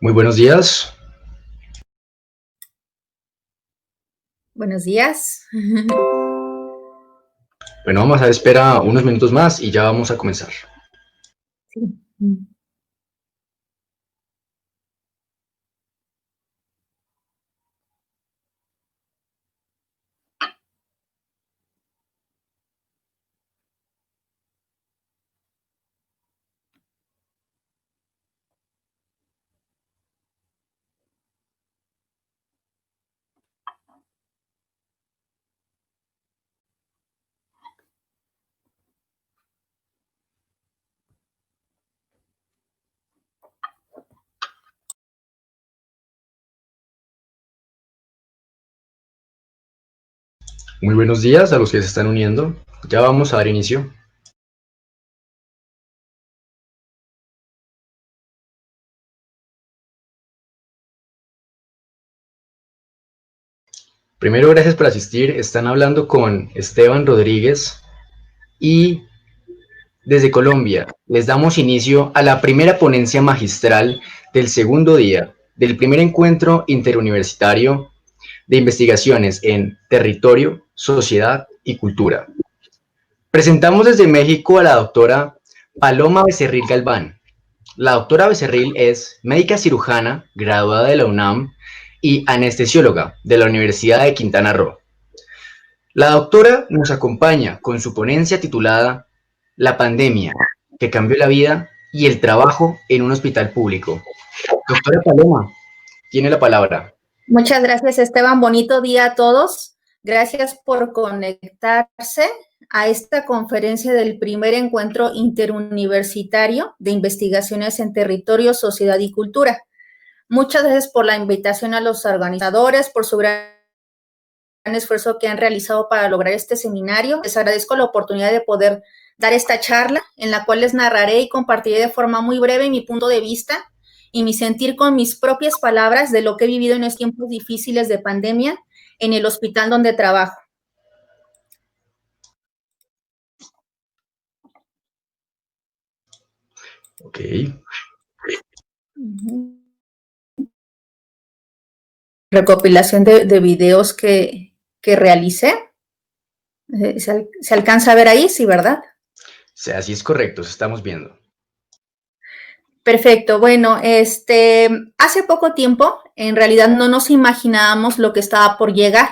Muy buenos días. Buenos días. Bueno, vamos a esperar unos minutos más y ya vamos a comenzar. Sí. Muy buenos días a los que se están uniendo. Ya vamos a dar inicio. Primero, gracias por asistir. Están hablando con Esteban Rodríguez y desde Colombia les damos inicio a la primera ponencia magistral del segundo día del primer encuentro interuniversitario de investigaciones en territorio, sociedad y cultura. Presentamos desde México a la doctora Paloma Becerril Galván. La doctora Becerril es médica cirujana, graduada de la UNAM y anestesióloga de la Universidad de Quintana Roo. La doctora nos acompaña con su ponencia titulada La pandemia, que cambió la vida y el trabajo en un hospital público. Doctora Paloma, tiene la palabra. Muchas gracias, Esteban. Bonito día a todos. Gracias por conectarse a esta conferencia del primer encuentro interuniversitario de investigaciones en territorio, sociedad y cultura. Muchas gracias por la invitación a los organizadores, por su gran esfuerzo que han realizado para lograr este seminario. Les agradezco la oportunidad de poder dar esta charla en la cual les narraré y compartiré de forma muy breve mi punto de vista y mi sentir con mis propias palabras de lo que he vivido en estos tiempos difíciles de pandemia en el hospital donde trabajo. Ok. Recopilación de videos que realicé. ¿Se alcanza a ver ahí? Sí, ¿verdad? Sí, así es correcto, se estamos viendo. Perfecto. Bueno, hace poco tiempo, en realidad no nos imaginábamos lo que estaba por llegar.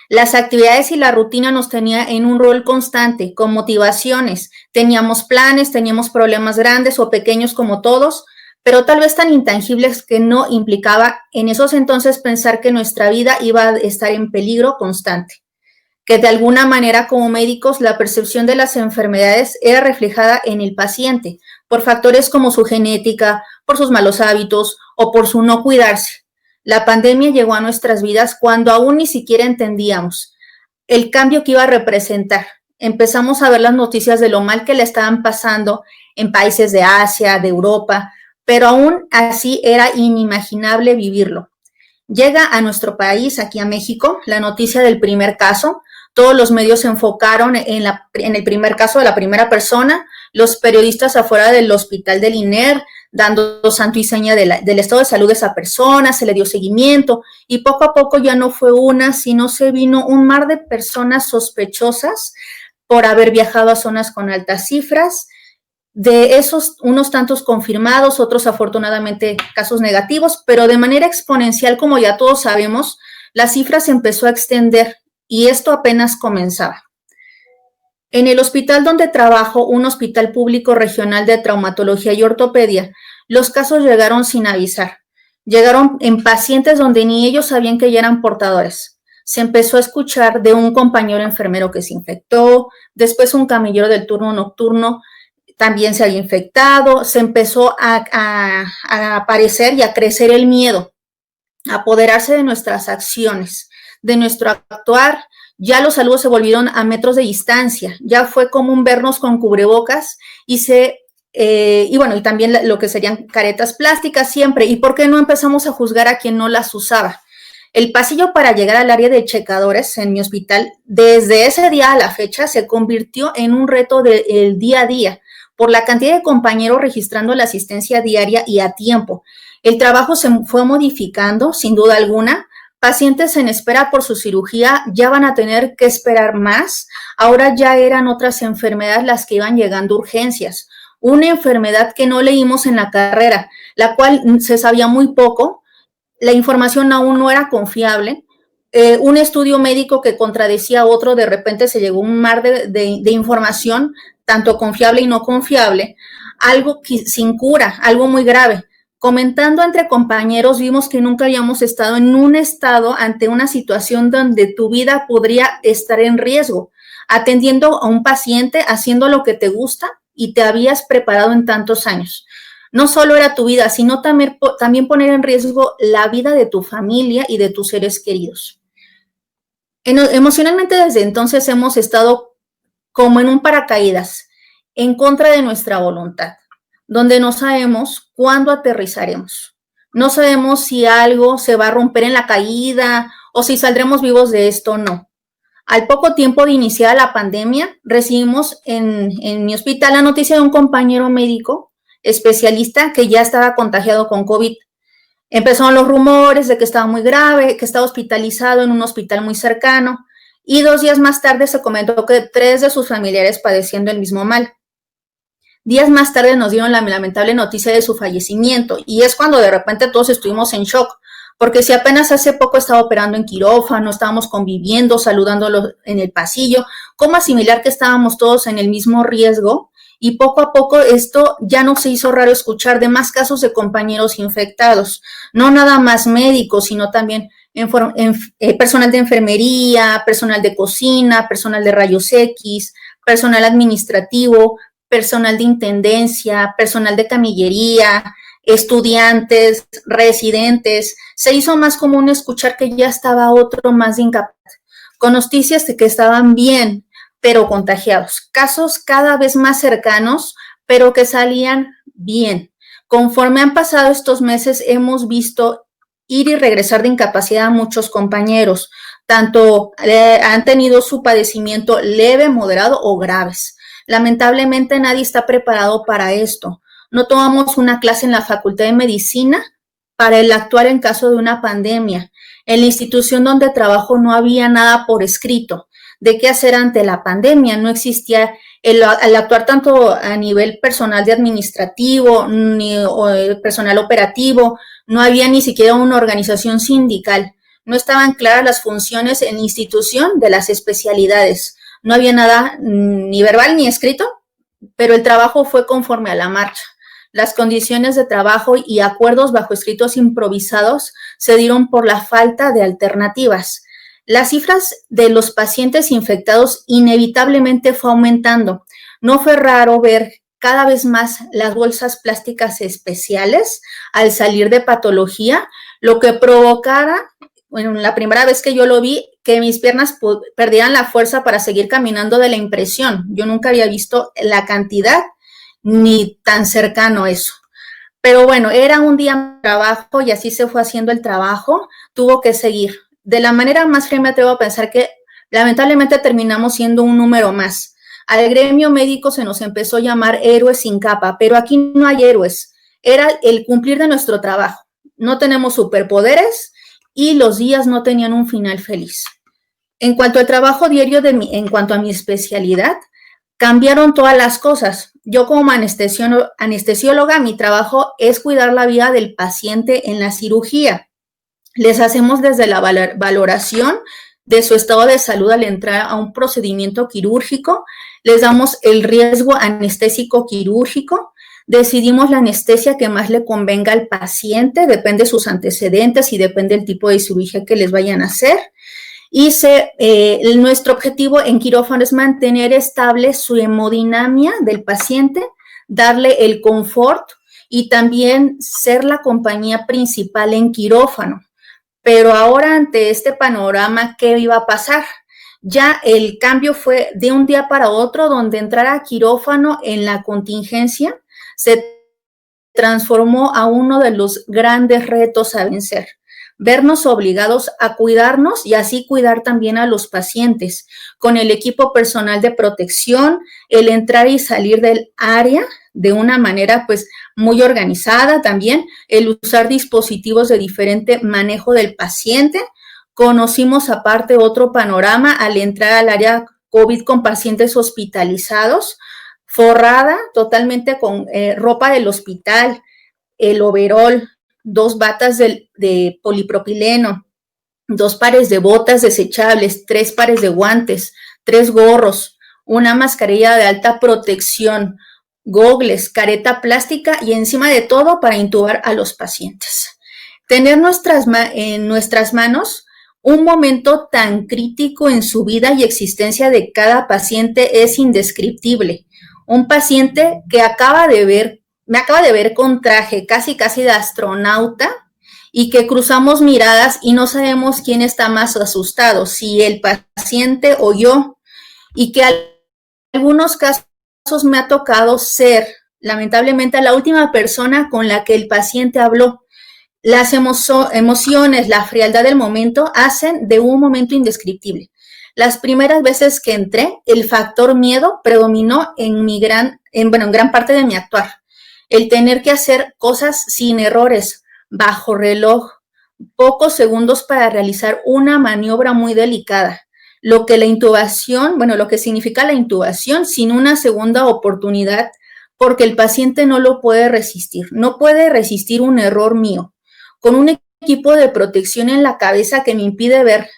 Las actividades y la rutina nos tenía en un rol constante, con motivaciones. Teníamos planes, teníamos problemas grandes o pequeños como todos, pero tal vez tan intangibles que no implicaba en esos entonces pensar que nuestra vida iba a estar en peligro constante. Que de alguna manera como médicos la percepción de las enfermedades era reflejada en el paciente por factores como su genética, por sus malos hábitos o por su no cuidarse. La pandemia llegó a nuestras vidas cuando aún ni siquiera entendíamos el cambio que iba a representar. Empezamos a ver las noticias de lo mal que le estaban pasando en países de Asia, de Europa, pero aún así era inimaginable vivirlo. Llega a nuestro país, aquí a México, la noticia del primer caso. Todos los medios se enfocaron en el primer caso de la primera persona, los periodistas afuera del hospital del INER, dando santo y seña del estado de salud de esa persona, se le dio seguimiento y poco a poco ya no fue una, sino se vino un mar de personas sospechosas por haber viajado a zonas con altas cifras. De esos, unos tantos confirmados, otros afortunadamente casos negativos, pero de manera exponencial, como ya todos sabemos, la cifra se empezó a extender y esto apenas comenzaba. En el hospital donde trabajo, un hospital público regional de traumatología y ortopedia, los casos llegaron sin avisar. Llegaron en pacientes donde ni ellos sabían que ya eran portadores. Se empezó a escuchar de un compañero enfermero que se infectó, después un camillero del turno nocturno también se había infectado, se empezó a aparecer y a crecer el miedo, a apoderarse de nuestras acciones, de nuestro actuar. Ya los saludos se volvieron a metros de distancia, ya fue común vernos con cubrebocas y bueno, y también lo que serían caretas plásticas siempre. ¿Y por qué no empezamos a juzgar a quien no las usaba? El pasillo para llegar al área de checadores en mi hospital, desde ese día a la fecha, se convirtió en un reto del día a día, por la cantidad de compañeros registrando la asistencia diaria y a tiempo. El trabajo se fue modificando, sin duda alguna. Pacientes en espera por su cirugía ya van a tener que esperar más. Ahora ya eran otras enfermedades las que iban llegando a urgencias. Una enfermedad que no leímos en la carrera, la cual se sabía muy poco, la información aún no era confiable. Un estudio médico que contradecía a otro, de repente se llegó un mar de información, tanto confiable y no confiable, algo sin cura, algo muy grave. Comentando entre compañeros, vimos que nunca habíamos estado en un estado ante una situación donde tu vida podría estar en riesgo, atendiendo a un paciente, haciendo lo que te gusta y te habías preparado en tantos años. No solo era tu vida, sino también poner en riesgo la vida de tu familia y de tus seres queridos. Emocionalmente desde entonces hemos estado como en un paracaídas, en contra de nuestra voluntad, donde no sabemos cuándo aterrizaremos. No sabemos si algo se va a romper en la caída o si saldremos vivos de esto o no. Al poco tiempo de iniciar la pandemia, recibimos en mi hospital la noticia de un compañero médico especialista que ya estaba contagiado con COVID. Empezaron los rumores de que estaba muy grave, que estaba hospitalizado en un hospital muy cercano, y 2 días más tarde se comentó que 3 de sus familiares padeciendo el mismo mal. Días más tarde nos dieron la lamentable noticia de su fallecimiento, y es cuando de repente todos estuvimos en shock, porque si apenas hace poco estaba operando en quirófano, estábamos conviviendo, saludándolo en el pasillo, ¿cómo asimilar que estábamos todos en el mismo riesgo? Y poco a poco esto ya no se hizo raro escuchar de más casos de compañeros infectados, no nada más médicos, sino también personal de enfermería, personal de cocina, personal de rayos X, personal administrativo, personal de intendencia, personal de camillería, estudiantes, residentes. Se hizo más común escuchar que ya estaba otro más de incapaz, con noticias de que estaban bien, pero contagiados. Casos cada vez más cercanos, pero que salían bien. Conforme han pasado estos meses, hemos visto ir y regresar de incapacidad a muchos compañeros. Tanto han tenido su padecimiento leve, moderado o graves. Lamentablemente nadie está preparado para esto. No tomamos una clase en la Facultad de Medicina para el actuar en caso de una pandemia. En la institución donde trabajo no había nada por escrito de qué hacer ante la pandemia. No existía el actuar tanto a nivel personal de administrativo ni el personal operativo. No había ni siquiera una organización sindical. No estaban claras las funciones en la institución de las especialidades. No había nada ni verbal ni escrito, pero el trabajo fue conforme a la marcha. Las condiciones de trabajo y acuerdos bajo escritos improvisados se dieron por la falta de alternativas. Las cifras de los pacientes infectados inevitablemente fue aumentando. No fue raro ver cada vez más las bolsas plásticas especiales al salir de patología, lo que provocara, bueno, la primera vez que yo lo vi, que mis piernas perdieran la fuerza para seguir caminando de la impresión. Yo nunca había visto la cantidad ni tan cercano eso. Pero bueno, era un día de trabajo y así se fue haciendo el trabajo, tuvo que seguir. De la manera más fría me atrevo a pensar que lamentablemente terminamos siendo un número más. Al gremio médico se nos empezó a llamar héroes sin capa, pero aquí no hay héroes. Era el cumplir de nuestro trabajo. No tenemos superpoderes y los días no tenían un final feliz. En cuanto al trabajo diario en cuanto a mi especialidad, cambiaron todas las cosas. Yo como anestesióloga, mi trabajo es cuidar la vida del paciente en la cirugía. Les hacemos desde la valoración de su estado de salud al entrar a un procedimiento quirúrgico, les damos el riesgo anestésico quirúrgico, decidimos la anestesia que más le convenga al paciente, depende de sus antecedentes y depende del tipo de cirugía que les vayan a hacer. Y nuestro objetivo en quirófano es mantener estable su hemodinamia del paciente, darle el confort y también ser la compañía principal en quirófano. Pero ahora ante este panorama, ¿qué iba a pasar? Ya el cambio fue de un día para otro, donde entrar a quirófano en la contingencia se transformó a uno de los grandes retos a vencer. vernos obligados a cuidarnos y así cuidar también a los pacientes, con el equipo personal de protección, el entrar y salir del área de una manera pues muy organizada también, el usar dispositivos de diferente manejo del paciente. Conocimos aparte otro panorama al entrar al área COVID con pacientes hospitalizados, forrada totalmente con ropa del hospital, el overol, 2 batas de polipropileno, 2 pares de botas desechables, 3 pares de guantes, 3 gorros, una mascarilla de alta protección, gogles, careta plástica y encima de todo para intubar a los pacientes. Tener en nuestras manos un momento tan crítico en su vida y existencia de cada paciente es indescriptible. Un paciente que me acaba de ver con traje casi de astronauta y que cruzamos miradas y no sabemos quién está más asustado, si el paciente o yo, y que en algunos casos me ha tocado ser, lamentablemente, la última persona con la que el paciente habló. Las emociones, la frialdad del momento hacen de un momento indescriptible. Las primeras veces que entré, el factor miedo predominó en gran parte de mi actuar. El tener que hacer cosas sin errores, bajo reloj, pocos segundos para realizar una maniobra muy delicada. Lo que significa la intubación sin una segunda oportunidad, porque el paciente no lo puede resistir, no puede resistir un error mío. Con un equipo de protección en la cabeza que me impide ver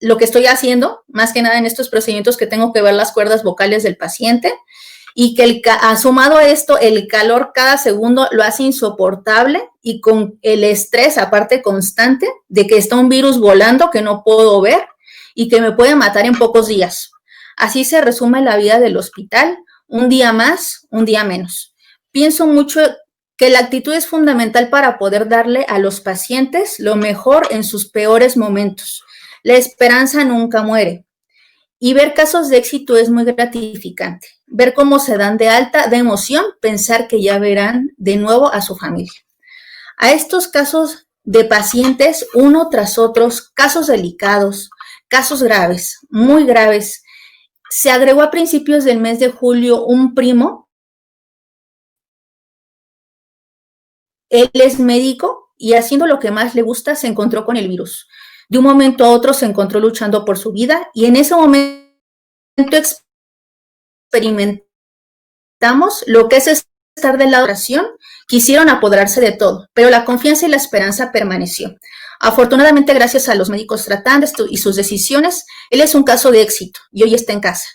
lo que estoy haciendo, más que nada en estos procedimientos que tengo que ver las cuerdas vocales del paciente, y que sumado a esto, el calor cada segundo lo hace insoportable y con el estrés aparte constante de que está un virus volando que no puedo ver y que me puede matar en pocos días. Así se resume la vida del hospital, un día más, un día menos. Pienso mucho que la actitud es fundamental para poder darle a los pacientes lo mejor en sus peores momentos. La esperanza nunca muere. Y ver casos de éxito es muy gratificante. Ver cómo se dan de alta, de emoción, pensar que ya verán de nuevo a su familia. A estos casos de pacientes, uno tras otros, casos delicados, casos graves, muy graves, se agregó a principios del mes de julio un primo. Él es médico y haciendo lo que más le gusta se encontró con el virus. De un momento a otro se encontró luchando por su vida y en ese momento experimentamos lo que es estar de la oración. Quisieron apoderarse de todo, pero la confianza y la esperanza permaneció. Afortunadamente, gracias a los médicos tratantes y sus decisiones, él es un caso de éxito y hoy está en casa,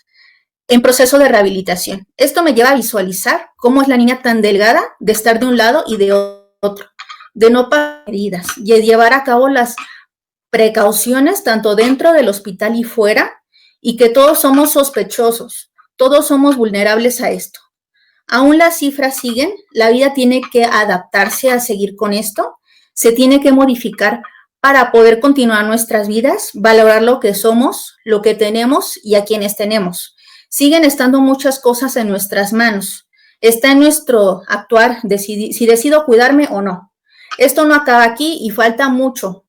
en proceso de rehabilitación. Esto me lleva a visualizar cómo es la niña tan delgada de estar de un lado y de otro, de no pasar heridas y de llevar a cabo las precauciones tanto dentro del hospital y fuera, y que todos somos sospechosos, todos somos vulnerables a esto. Aún las cifras siguen, la vida tiene que adaptarse a seguir con esto, se tiene que modificar para poder continuar nuestras vidas, valorar lo que somos, lo que tenemos y a quienes tenemos. Siguen estando muchas cosas en nuestras manos. Está en nuestro actuar si decido cuidarme o no. Esto no acaba aquí y falta mucho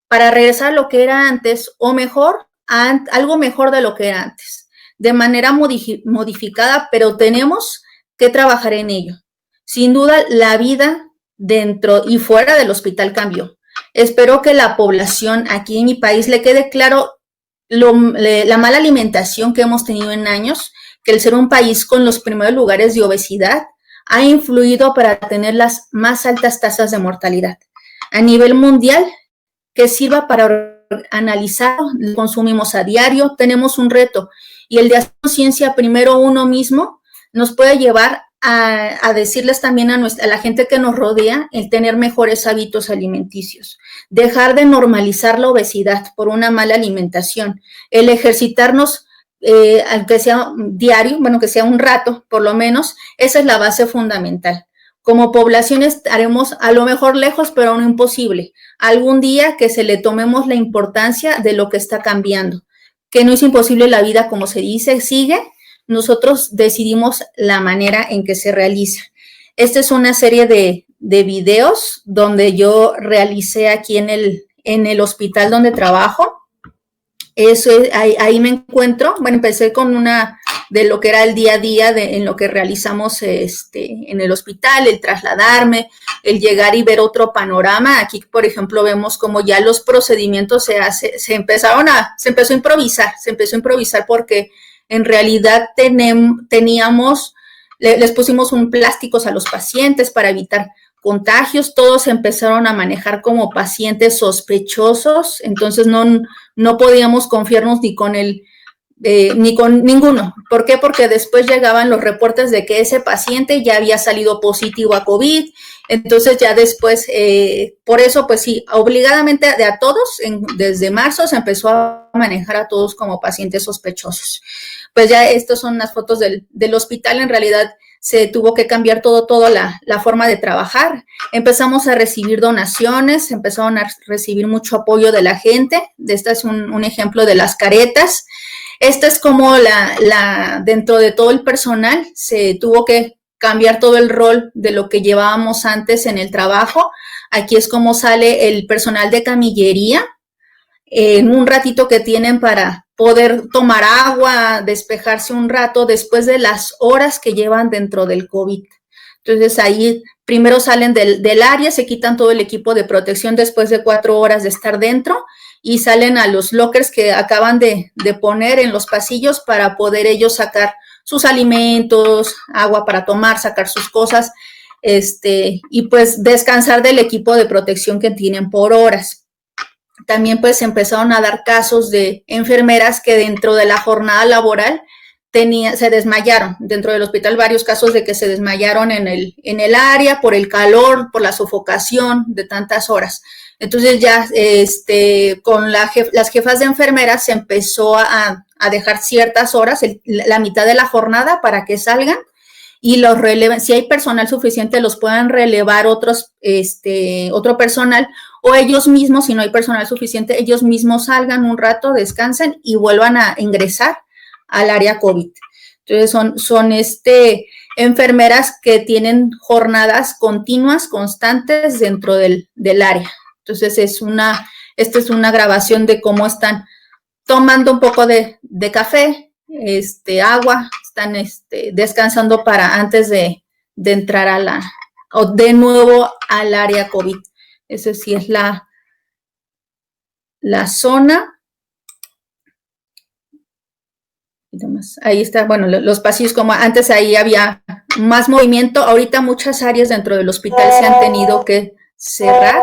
para regresar a lo que era antes o mejor, a algo mejor de lo que era antes, de manera modificada, pero tenemos que trabajar en ello. Sin duda, la vida dentro y fuera del hospital cambió. Espero que la población aquí en mi país le quede claro la mala alimentación que hemos tenido en años, que el ser un país con los primeros lugares de obesidad ha influido para tener las más altas tasas de mortalidad. A nivel mundial, que sirva para analizar lo que consumimos a diario, tenemos un reto y el de hacer conciencia primero uno mismo nos puede llevar a decirles también a la gente que nos rodea el tener mejores hábitos alimenticios, dejar de normalizar la obesidad por una mala alimentación, el ejercitarnos, aunque sea diario, que sea un rato por lo menos, esa es la base fundamental. Como población estaremos a lo mejor lejos, pero no imposible. Algún día que se le tomemos la importancia de lo que está cambiando, que no es imposible la vida, como se dice, sigue. Nosotros decidimos la manera en que se realiza. Esta es una serie de videos donde yo realicé aquí en en el hospital donde trabajo. Ahí me encuentro. Bueno, empecé con una de lo que era el día a día en lo que realizamos en el hospital, el trasladarme, el llegar y ver otro panorama. Aquí, por ejemplo, vemos como ya los procedimientos se empezó a improvisar porque en realidad les pusimos un plásticos a los pacientes para evitar contagios. Todos se empezaron a manejar como pacientes sospechosos, entonces no podíamos confiarnos ni con ninguno. ¿Por qué? Porque después llegaban los reportes de que ese paciente ya había salido positivo a COVID. Entonces ya después, por eso, pues sí, obligadamente a todos, desde marzo se empezó a manejar a todos como pacientes sospechosos. Pues ya estas son las fotos del hospital. En realidad se tuvo que cambiar toda la forma de trabajar. Empezamos a recibir donaciones, empezaron a recibir mucho apoyo de la gente. Este es un ejemplo de las caretas. Esta es como dentro de todo el personal se tuvo que cambiar todo el rol de lo que llevábamos antes en el trabajo. Aquí es como sale el personal de camillería en un ratito que tienen para poder tomar agua, despejarse un rato después de las horas que llevan dentro del COVID. Entonces ahí primero salen del área, se quitan todo el equipo de protección después de 4 horas de estar dentro y salen a los lockers que acaban de poner en los pasillos para poder ellos sacar sus alimentos, agua para tomar, sacar sus cosas, y pues descansar del equipo de protección que tienen por horas. También pues empezaron a dar casos de enfermeras que dentro de la jornada laboral se desmayaron. Dentro del hospital varios casos de que se desmayaron en el área por el calor, por la sofocación de tantas horas. Entonces ya con las jefas de enfermeras se empezó a dejar ciertas horas, la mitad de la jornada para que salgan y los releven. Si hay personal suficiente, los puedan relevar otro personal o ellos mismos, si no hay personal suficiente, ellos mismos salgan un rato, descansen y vuelvan a ingresar al área COVID. Entonces son enfermeras que tienen jornadas continuas, constantes dentro del área. Entonces esta es una grabación de cómo están tomando un poco de café, agua, están descansando para antes de entrar de nuevo al área COVID. Esa sí es la zona. Ahí está, bueno, los pasillos, como antes ahí había más movimiento. Ahorita muchas áreas dentro del hospital se han tenido que cerrar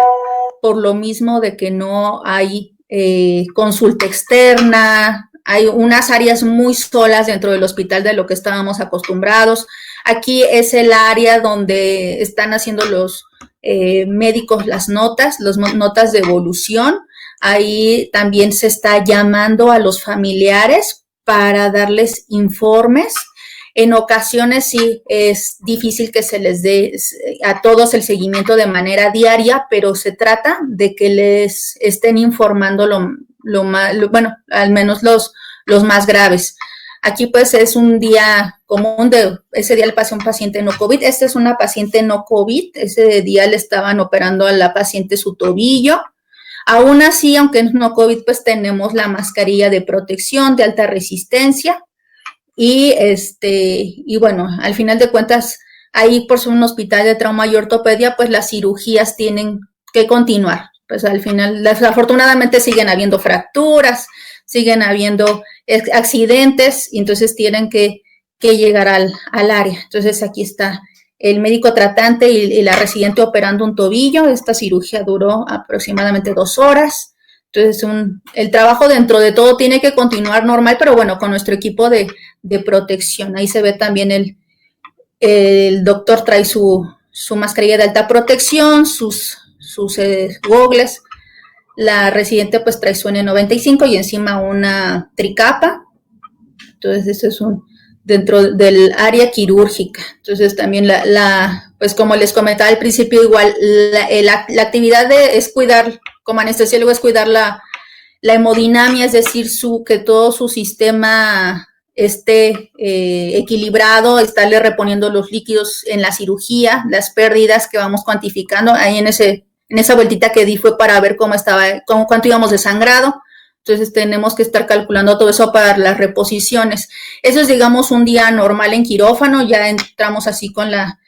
por lo mismo de que no hay consulta externa. Hay unas áreas muy solas dentro del hospital de lo que estábamos acostumbrados. Aquí es el área donde están haciendo los médicos las notas de evolución. Ahí también se está llamando a los familiares para darles informes. En ocasiones sí es difícil que se les dé a todos el seguimiento de manera diaria, pero se trata de que les estén informando bueno, al menos los más graves. Aquí pues es un día común, ese día le pasó a un paciente no COVID. Esta es una paciente no COVID, ese día le estaban operando a la paciente su tobillo. Aún así, aunque es no COVID, pues tenemos la mascarilla de protección de alta resistencia y bueno, al final de cuentas, ahí por ser un hospital de trauma y ortopedia, pues las cirugías tienen que continuar. Pues al final, desafortunadamente siguen habiendo fracturas, siguen habiendo accidentes y entonces tienen que llegar al área. Entonces aquí está el médico tratante y la residente operando un tobillo. Esta cirugía duró aproximadamente 2 horas. Entonces, el trabajo dentro de todo tiene que continuar normal, pero bueno, con nuestro equipo de protección. Ahí se ve también el doctor trae su mascarilla de alta protección, sus gogles. La residente pues trae su N95 y encima una tricapa. Entonces, eso es dentro del área quirúrgica. Entonces también pues como les comentaba al principio, igual la actividad es cuidar, como anestesiólogo, es cuidar la hemodinamia, es decir, que todo su sistema esté equilibrado, estarle reponiendo los líquidos en la cirugía, las pérdidas que vamos cuantificando. Ahí en ese en esa vueltita que di fue para ver cómo estaba, cuánto íbamos de sangrado. Entonces tenemos que estar calculando todo eso para las reposiciones. Eso es, digamos, un día normal en quirófano, ya entramos así con la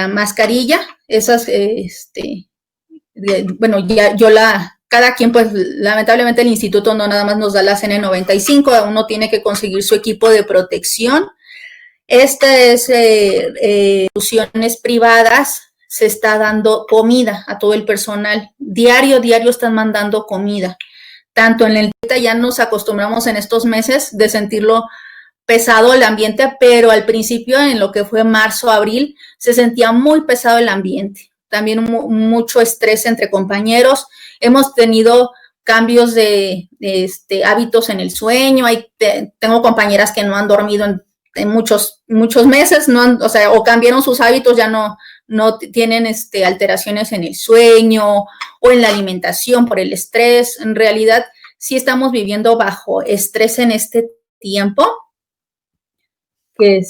mascarilla, esas, bueno, ya cada quien, pues, lamentablemente el instituto no nada más nos da las N95, uno tiene que conseguir su equipo de protección. Estas instituciones privadas se está dando comida a todo el personal, diario están mandando comida. Tanto en el ya nos acostumbramos en estos meses de sentirlo pesado el ambiente, pero al principio, en lo que fue marzo, abril, se sentía muy pesado el ambiente. También mucho estrés entre compañeros. Hemos tenido cambios de hábitos en el sueño. Tengo compañeras que no han dormido en muchos meses, o cambiaron sus hábitos, ya no tienen alteraciones en el sueño o en la alimentación por el estrés. En realidad, sí estamos viviendo bajo estrés en este tiempo, que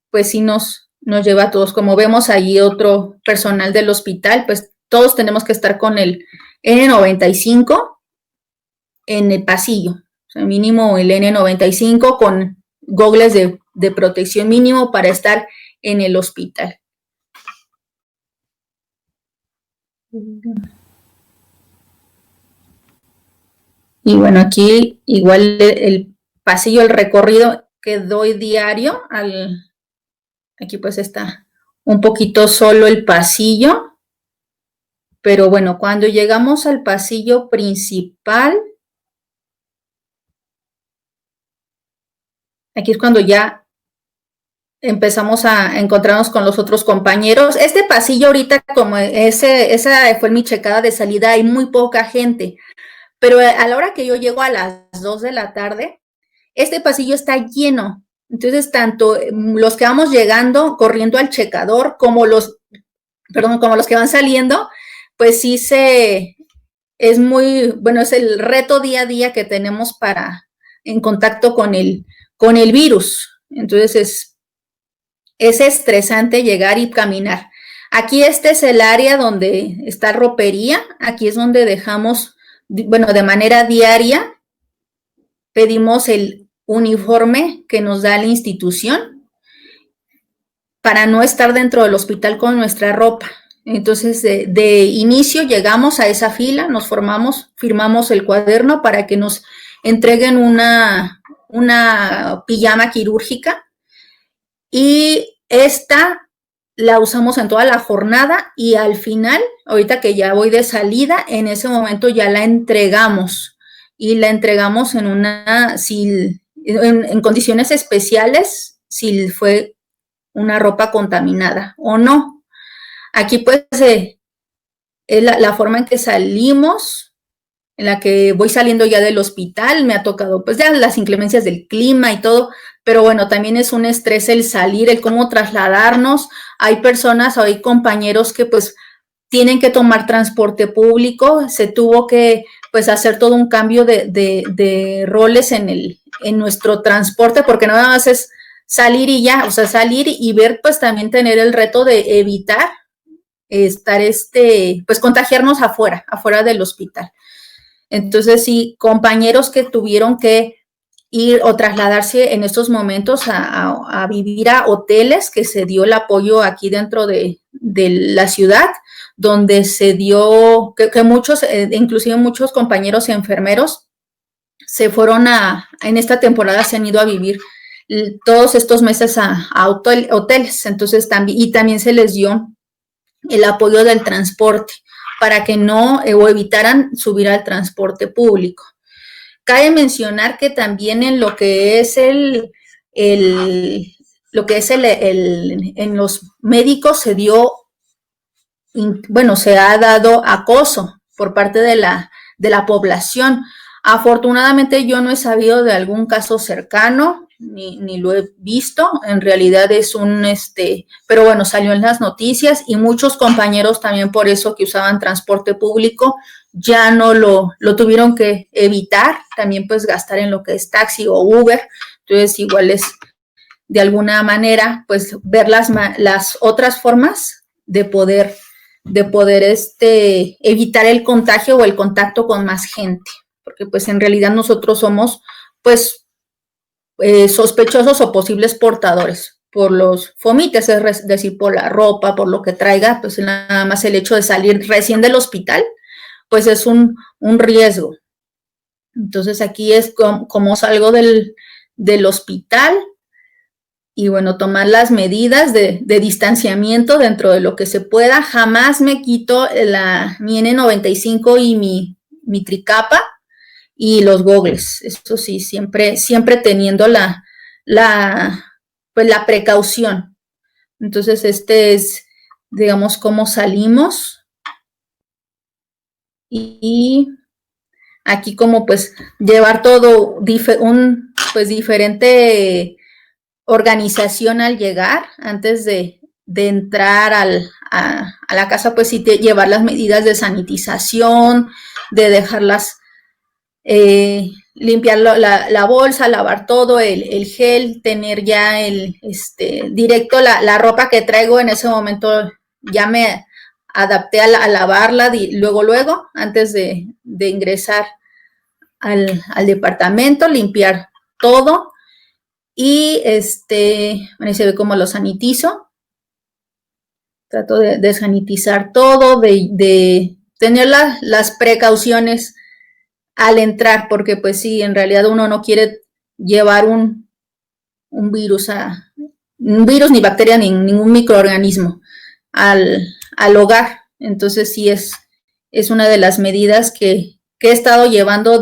pues sí nos lleva a todos. Como vemos allí otro personal del hospital, pues todos tenemos que estar con el N95 en el pasillo, o sea, mínimo el N95 con gogles de protección mínimo para estar en el hospital. Y bueno, aquí igual el pasillo, el recorrido que doy diario, aquí pues está un poquito solo el pasillo, pero bueno, cuando llegamos al pasillo principal, aquí es cuando ya empezamos a encontrarnos con los otros compañeros. Este pasillo ahorita, como esa fue mi checada de salida, hay muy poca gente, pero a la hora que yo llego a las 2 de la tarde, este pasillo está lleno. Entonces, tanto los que vamos llegando, corriendo al checador, como los que van saliendo, pues sí es muy, bueno, es el reto día a día que tenemos en contacto con el virus. Entonces, es estresante llegar y caminar. Aquí este es el área donde está ropería, aquí es donde dejamos, bueno, de manera diaria, pedimos el uniforme que nos da la institución para no estar dentro del hospital con nuestra ropa. Entonces, de inicio llegamos a esa fila, nos formamos, firmamos el cuaderno para que nos entreguen una pijama quirúrgica, y esta la usamos en toda la jornada, y al final, ahorita que ya voy de salida, en ese momento ya la entregamos, y la entregamos en condiciones especiales, si fue una ropa contaminada o no. Aquí pues es la forma en que salimos, en la que voy saliendo ya del hospital. Me ha tocado pues ya las inclemencias del clima y todo, pero bueno, también es un estrés el salir, el cómo trasladarnos. Hay personas, hay compañeros que pues tienen que tomar transporte público. Se tuvo que pues hacer todo un cambio de roles en nuestro transporte, porque nada más es salir y ya, o sea, salir y ver, pues también tener el reto de evitar estar pues contagiarnos afuera del hospital. Entonces, sí, compañeros que tuvieron que ir o trasladarse en estos momentos a vivir a hoteles, que se dio el apoyo aquí dentro de la ciudad, donde se dio, que muchos, inclusive muchos compañeros y enfermeros se fueron en esta temporada se han ido a vivir todos estos meses a hoteles. Entonces, también se les dio el apoyo del transporte para que no o evitaran subir al transporte público. Cabe mencionar que también en lo que es en los médicos se dio, bueno, se ha dado acoso por parte de la población. Afortunadamente yo no he sabido de algún caso cercano, ni lo he visto. En realidad es pero bueno, salió en las noticias, y muchos compañeros también, por eso que usaban transporte público, ya no lo tuvieron que evitar, también pues gastar en lo que es taxi o Uber. Entonces igual es de alguna manera pues ver las otras formas de poder de poder evitar el contagio o el contacto con más gente, porque pues en realidad nosotros somos pues sospechosos o posibles portadores por los fomites, es decir, por la ropa, por lo que traiga, pues nada más el hecho de salir recién del hospital, pues es un riesgo. Entonces aquí es como salgo del hospital y bueno, tomar las medidas de distanciamiento dentro de lo que se pueda. Jamás me quito mi N95 y mi tricapa y los gogles. Eso sí, siempre teniendo pues la precaución. Entonces, es, digamos, cómo salimos. Y aquí como pues llevar todo pues diferente organización al llegar, antes de entrar a la casa, pues sí llevar las medidas de sanitización, de dejarlas, limpiar la bolsa, lavar todo, el gel, tener ya directo la ropa que traigo en ese momento, ya me adapté a lavarla luego, antes de ingresar al departamento, limpiar todo. Y bueno, ahí se ve cómo lo sanitizo. Trato de sanitizar todo, de tener las precauciones al entrar, porque pues sí, en realidad uno no quiere llevar un virus, ni bacteria, ni ningún microorganismo al hogar. Entonces sí es una de las medidas que he estado llevando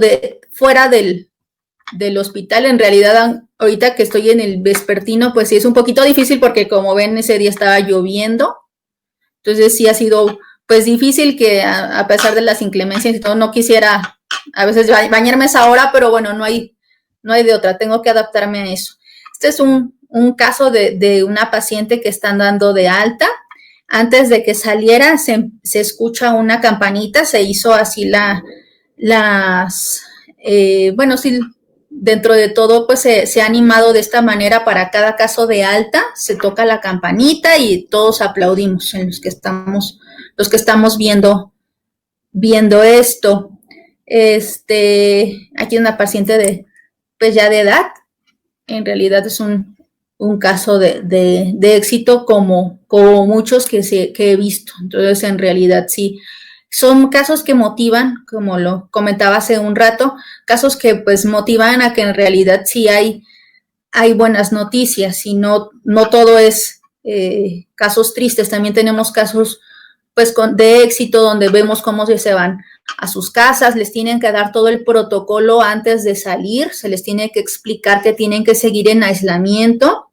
fuera del hospital. En realidad, ahorita que estoy en el vespertino, pues sí es un poquito difícil porque como ven, ese día estaba lloviendo. Entonces sí ha sido pues difícil, que a pesar de las inclemencias y todo, no quisiera a veces bañarme a esa hora, pero bueno, no hay de otra, tengo que adaptarme a eso. Este es un caso de una paciente que están dando de alta. Antes de que saliera, se escucha una campanita, se hizo así bueno, sí, dentro de todo, pues se ha animado de esta manera. Para cada caso de alta, se toca la campanita y todos aplaudimos en los que estamos viendo esto. Aquí una paciente pues ya de edad. En realidad es un caso de éxito, como muchos que he visto. Entonces, en realidad sí, son casos que motivan, como lo comentaba hace un rato, casos que pues motivan a que en realidad sí hay buenas noticias, y no todo es casos tristes. También tenemos casos pues de éxito, donde vemos cómo se van a sus casas, les tienen que dar todo el protocolo antes de salir, se les tiene que explicar que tienen que seguir en aislamiento.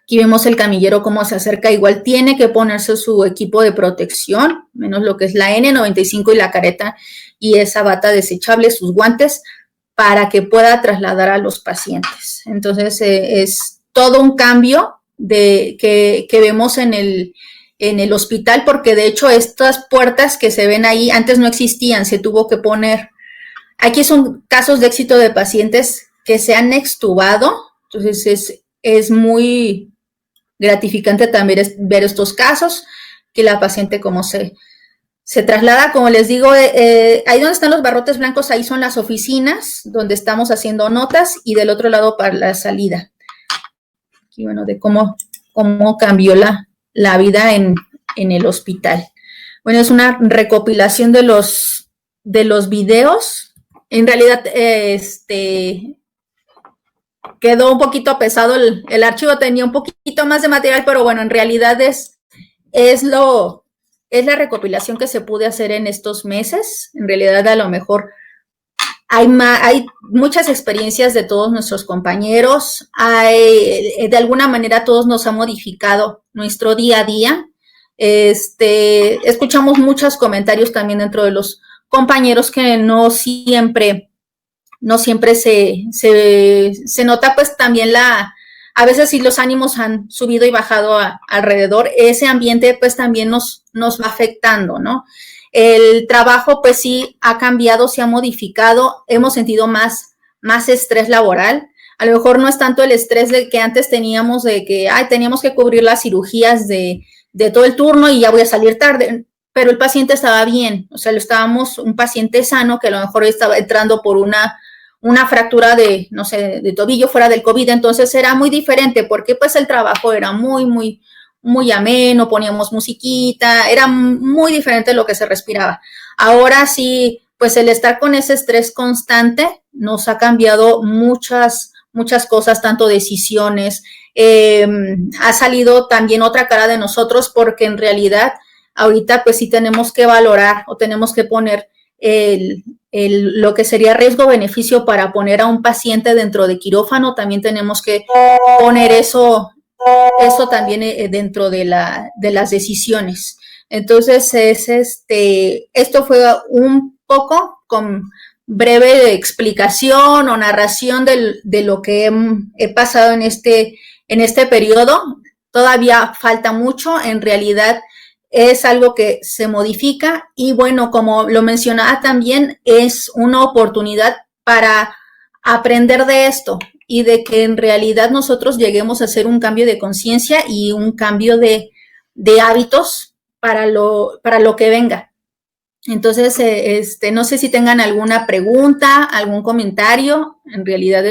Aquí vemos el camillero cómo se acerca, igual tiene que ponerse su equipo de protección, menos lo que es la N95 y la careta y esa bata desechable, sus guantes, para que pueda trasladar a los pacientes. Entonces, es todo un cambio que vemos en el hospital, porque de hecho estas puertas que se ven ahí antes no existían, se tuvo que poner. Aquí son casos de éxito de pacientes que se han extubado. Entonces es muy gratificante también ver estos casos, que la paciente como se traslada. Como les digo, ahí donde están los barrotes blancos, ahí son las oficinas donde estamos haciendo notas, y del otro lado para la salida. Aquí, bueno, de cómo cambió la vida en el hospital. Bueno, es una recopilación de los videos. En realidad, quedó un poquito pesado el archivo, tenía un poquito más de material, pero bueno, en realidad es la recopilación que se pude hacer en estos meses. En realidad, a lo mejor hay muchas experiencias de todos nuestros compañeros. De alguna manera, todos nos ha modificado nuestro día a día. Escuchamos muchos comentarios también dentro de los compañeros, que no siempre se nota, pues también a veces sí los ánimos han subido y bajado alrededor. Ese ambiente pues también nos va afectando, ¿no? El trabajo pues sí ha cambiado, se ha modificado, hemos sentido más estrés laboral. A lo mejor no es tanto el estrés de que antes teníamos, de que teníamos que cubrir las cirugías de de todo el turno y ya voy a salir tarde, pero el paciente estaba bien, o sea, un paciente sano que a lo mejor estaba entrando por una fractura de, no sé, de tobillo fuera del COVID, entonces era muy diferente porque pues el trabajo era muy ameno, poníamos musiquita, era muy diferente lo que se respiraba. Ahora sí, pues el estar con ese estrés constante nos ha cambiado muchas cosas, tanto decisiones. Ha salido también otra cara de nosotros porque en realidad ahorita pues sí tenemos que valorar o tenemos que poner lo que sería riesgo-beneficio para poner a un paciente dentro de quirófano, también tenemos que poner eso también dentro de las decisiones. Entonces, esto fue un poco con breve explicación o narración de lo que he pasado en este periodo. Todavía falta mucho, en realidad es algo que se modifica y bueno, como lo mencionaba también, es una oportunidad para aprender de esto y de que en realidad nosotros lleguemos a hacer un cambio de conciencia y un cambio de hábitos para lo que venga. Entonces, no sé si tengan alguna pregunta, algún comentario. En realidad,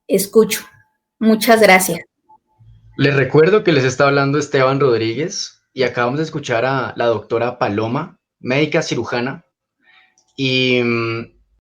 escucho. Muchas gracias. Les recuerdo que les está hablando Esteban Rodríguez y acabamos de escuchar a la doctora Paloma, médica cirujana, y